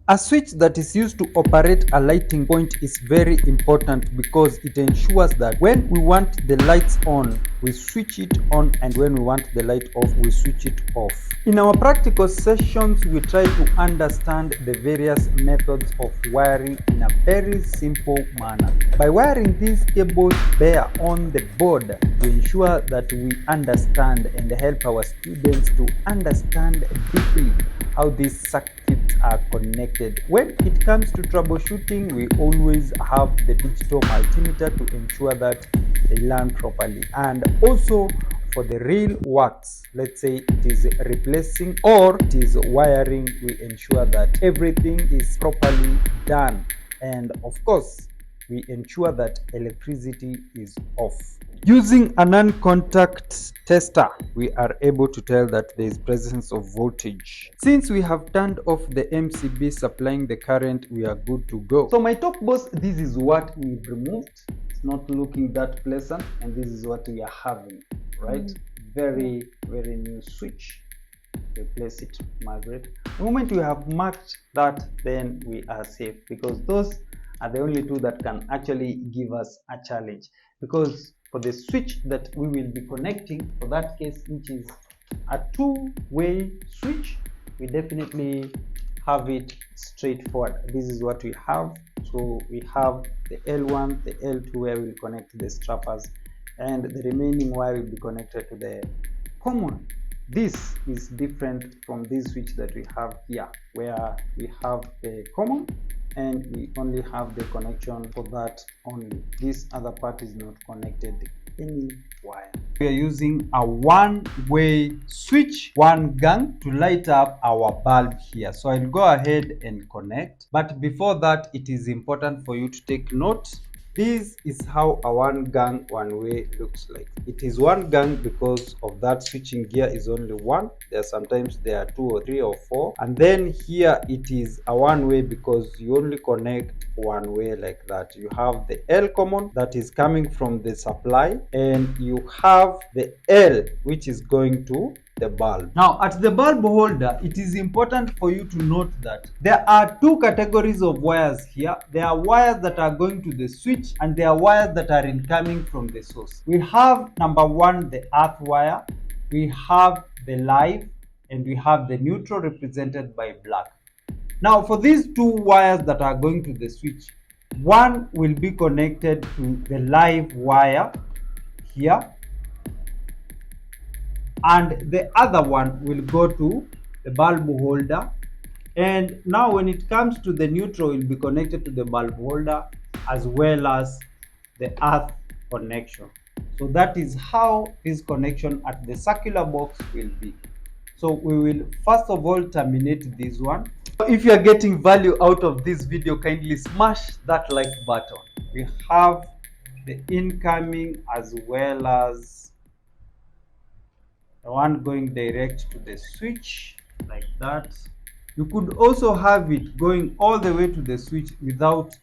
A switch that is used to operate a lighting point is very important because it ensures that when we want the lights on, we switch it on, and when we want the light off, we switch it off. In our practical sessions, we try to understand the various methods of wiring in a very simple manner. By wiring these cables bare on the board, we ensure that we understand and help our students to understand deeply how these circuits are connected. When it comes to troubleshooting, we always have the digital multimeter to ensure that they learn properly. And also for the real works, let's say it is replacing or it is wiring, we ensure that everything is properly done. And of course, we ensure that electricity is off. Using a non-contact tester, we are able to tell that there is presence of voltage. Since we have turned off the MCB supplying the current, we are good to go. So my top boss, this is what we've removed. It's not looking that pleasant, and this is what we are having, right? Very, very new switch. Replace it, Margaret. The moment we have marked that, then we are safe, because those are the only two that can actually give us a challenge. Because for the switch that we will be connecting, for that case, which is a two-way switch, we definitely have it straightforward. This is what we have. So we have the L1, the L2, where we'll connect the strappers, and the remaining wire will be connected to the common. This is different from this switch that we have here, where we have the common and we only have the connection for that only. This other part is not connected any wire. We are using a one-way switch, one gang, to light up our bulb here. So I'll go ahead and connect, but before that, it is important for you to take note. This is how a one gang one way looks like. It is one gang because of that switching gear is only one. Sometimes there are two or three or four. And then here it is a one way because you only connect one way like that. You have the L common that is coming from the supply, and you have the L which is going to the bulb. Now at the bulb holder, it is important for you to note that there are two categories of wires here. There are wires that are going to the switch, and there are wires that are incoming from the source. We have number one, the earth wire, we have the live, and we have the neutral represented by black. Now for these two wires that are going to the switch, one will be connected to the live wire here, and the other one will go to the bulb holder. And now when it comes to the neutral, it will be connected to the bulb holder as well as the earth connection. So that is how this connection at the circular box will be. So we will first of all terminate this one. If you are getting value out of this video, kindly smash that like button. We have the incoming as well as the one going direct to the switch like that. You could also have it going all the way to the switch without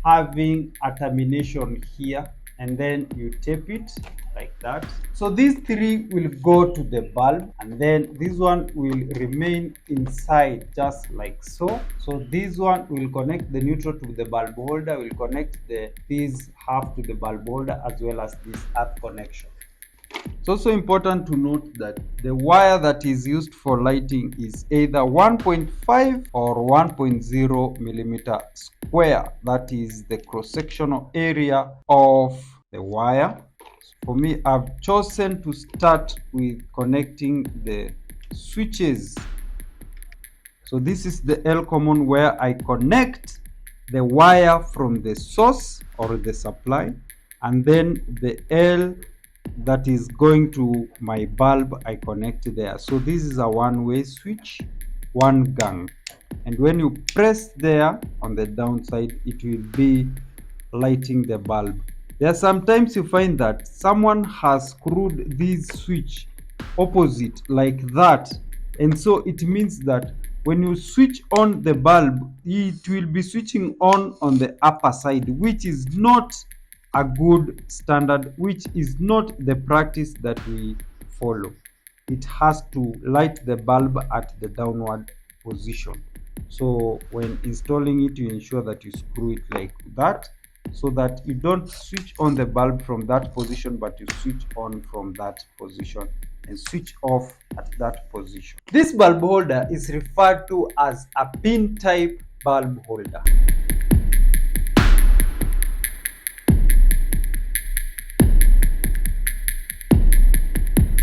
having a termination here, and then you tape it like that. So these three will go to the bulb, and then this one will remain inside just like so. So this one will connect the neutral to the bulb holder, will connect this half to the bulb holder as well as this earth connection. It's also important to note that the wire that is used for lighting is either 1.5 or 1.0 millimeter square. That is the cross-sectional area of the wire. For me, I've chosen to start with connecting the switches. So this is the L common, where I connect the wire from the source or the supply, and then the L that is going to my bulb, I connect there. So this is a one-way switch, one gang, and when you press there on the downside, it will be lighting the bulb. There are sometimes you find that someone has screwed this switch opposite like that, and so it means that when you switch on the bulb, it will be switching on the upper side, which is not a good standard, which is not the practice that we follow. It has to light the bulb at the downward position. So when installing it, you ensure that you screw it like that, so that you don't switch on the bulb from that position, but you switch on from that position and switch off at that position. This bulb holder is referred to as a pin type bulb holder.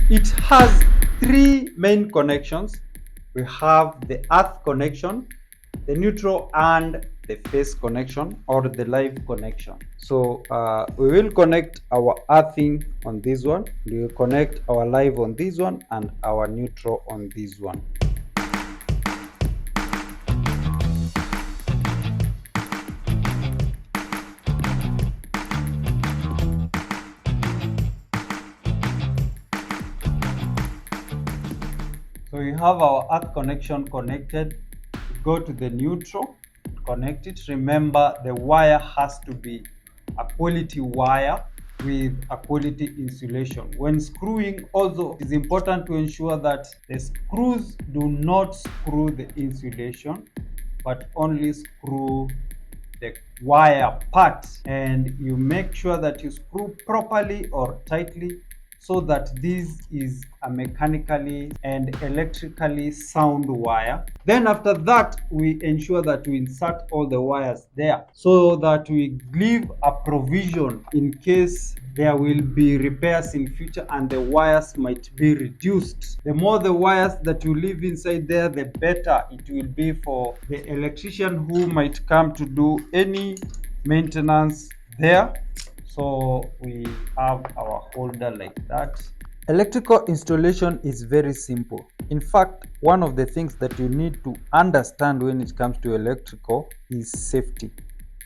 It has three main connections. We have the earth connection, the neutral, and the phase connection, or the live connection. So we will connect our earthing on this one, we will connect our live on this one, and our neutral on this one. So we have our earth connection connected. Go to the neutral, connect it. Remember, the wire has to be a quality wire with a quality insulation. When screwing, also it is important to ensure that the screws do not screw the insulation, but only screw the wire part, and you make sure that you screw properly or tightly, so that this is a mechanically and electrically sound wire. Then after that, we ensure that we insert all the wires there, so that we leave a provision in case there will be repairs in future and the wires might be reduced. The more the wires that you leave inside there, the better it will be for the electrician who might come to do any maintenance there. So we have our holder like that. Electrical installation is very simple. In fact, one of the things that you need to understand when it comes to electrical is safety,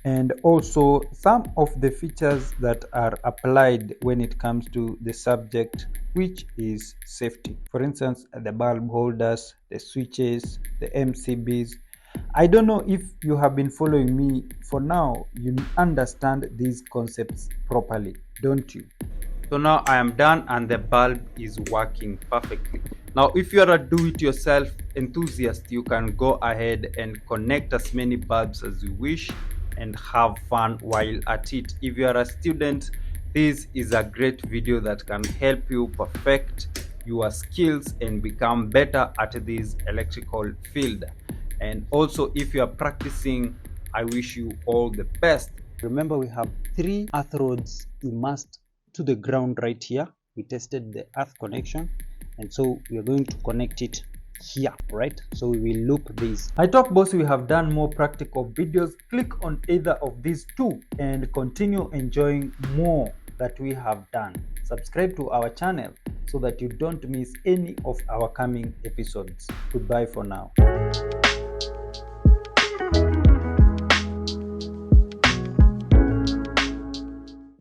and also some of the features that are applied when it comes to the subject, which is safety. For instance, the bulb holders, the switches, the MCBs. I don't know if you have been following me. For now, you understand these concepts properly, don't you? So now I am done and the bulb is working perfectly. Now, if you are a do-it-yourself enthusiast, you can go ahead and connect as many bulbs as you wish and have fun while at it. If you are a student, this is a great video that can help you perfect your skills and become better at this electrical field. And also, if you are practicing, I wish you all the best. Remember, we have three earth rods immersed to the ground right here. We tested the earth connection, and so we are going to connect it here, right? So we will loop this. I talk boss, we have done more practical videos. Click on either of these two and continue enjoying more that we have done. Subscribe to our channel so that you don't miss any of our coming episodes. Goodbye for now.